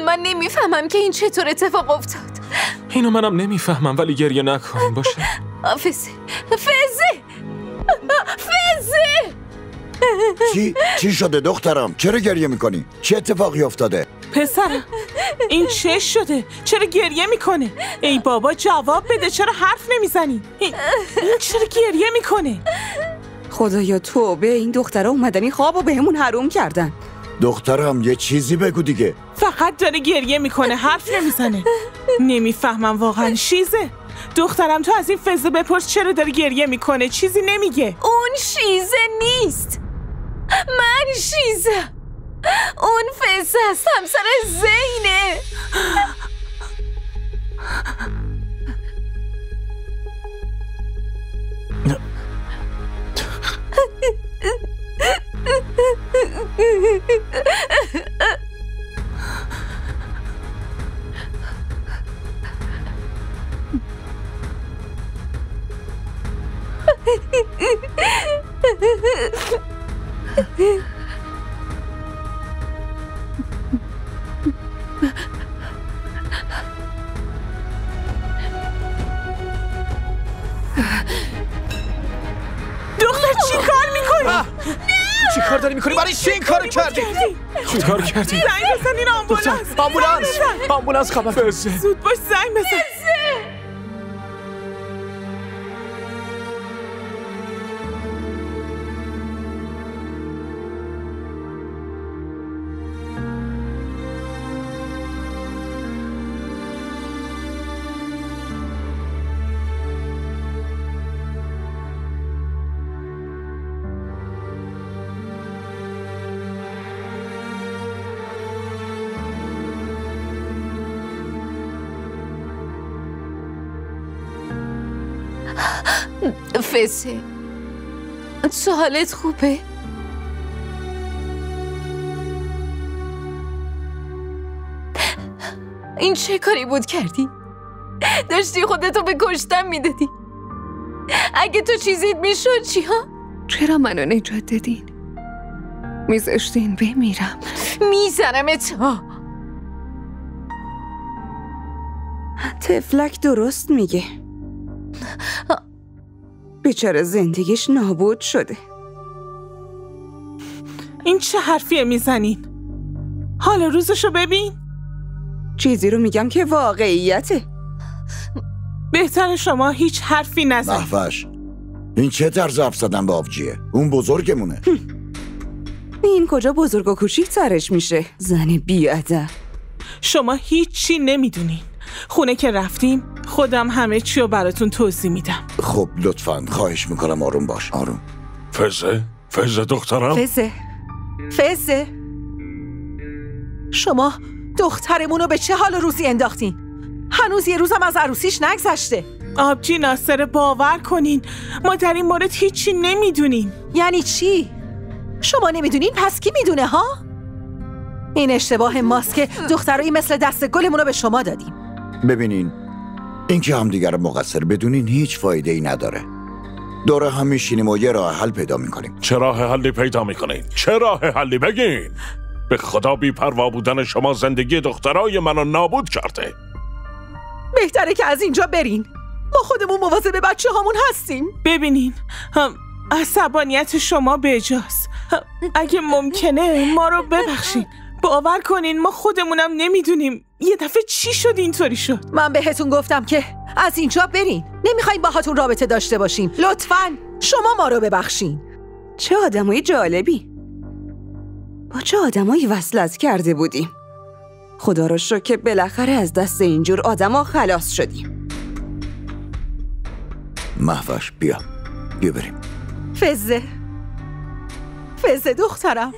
من نمیفهمم که این چطور اتفاق افتاد. اینو منم نمیفهمم، ولی گریه نکن باشه. فزه چی شده دخترم؟ چرا گریه میکنی؟ چه اتفاقی افتاده؟ پسرم این چه شده؟ چرا گریه میکنه؟ ای بابا جواب بده، چرا حرف نمیزنی؟ این چرا گریه میکنه؟ خدایا توبه، این دخترها اومدن این خوابو بهمون حروم کردن. دخترم یه چیزی بگو دیگه. فقط داره گریه میکنه، حرف نمیزنه. نمیفهمم واقعا. شیزه دخترم، تو از این فزه بپرس چرا داره گریه میکنه، چیزی نمیگه. اون شیزه نیست، من شیزه. اون فزه است، همسر زینه. دختر چی کار میکنی؟ چی کار داری میکنی؟ برای چی این کارو کردی؟ چی کار کردی؟ زنگ بزن این آمبولانس خبر بزن. زود باش زنگ بزن. فزه، تو حالت خوبه؟ این چه کاری بود کردی؟ داشتی خودتو به کشتن میدادی. اگه تو چیزیت میشد چی ها؟ چرا منو نجات دادین؟ میذاشتین بمیرم. میزنمت ها. تفلک درست میگه، بیچاره زندگیش نابود شده. این چه حرفیه میزنین؟ حالا روزشو ببین. چیزی رو میگم که واقعیته. بهتر شما هیچ حرفی نزنید. محوش، این چه طرز حرف زدن به آبجیه؟ اون بزرگمونه. این کجا بزرگ و کوچیک سرش میشه؟ زن بی‌ادب. شما هیچی نمیدونین. خونه که رفتیم خودم همه چی رو براتون توضیح میدم. خب لطفاً خواهش میکنم آروم باش. آروم. فزه دخترم. فزه شما دخترمونو به چه حال روزی انداختین؟ هنوز یه روزم از عروسیش نگذشته. آبجی ناصر، باور کنین ما در این مورد هیچی نمیدونیم. یعنی چی؟ شما نمیدونین پس کی میدونه ها؟ این اشتباه ماست که دخترایی مثل دست گلمونو به شما دادیم. ببینین، این که همدیگر مقصر بدونین هیچ فایده ای نداره. دوره هم میشینیم و یه راه حل پیدا میکنیم. چه راه حلی پیدا میکنین؟ چه راه حلی بگین؟ به خدا بی‌پروا بودن شما زندگی دخترای منو نابود کرده. بهتره که از اینجا برین. ما خودمون مواظب بچه هامون هستیم. ببینین عصبانیت شما بیجاست. اگه ممکنه ما رو ببخشین. باور کنین ما خودمونم نمیدونیم یه دفعه چی شد اینطوری شد. من بهتون گفتم که از اینجا برین. نمیخوایم باهاتون رابطه داشته باشیم. لطفاً شما ما رو ببخشین. چه آدمای جالبی. با چه آدمایی وصلت کرده بودیم. خدا رو شکر که بالاخره از دست اینجور آدما خلاص شدیم. محوش بیا بریم. فزه دخترم،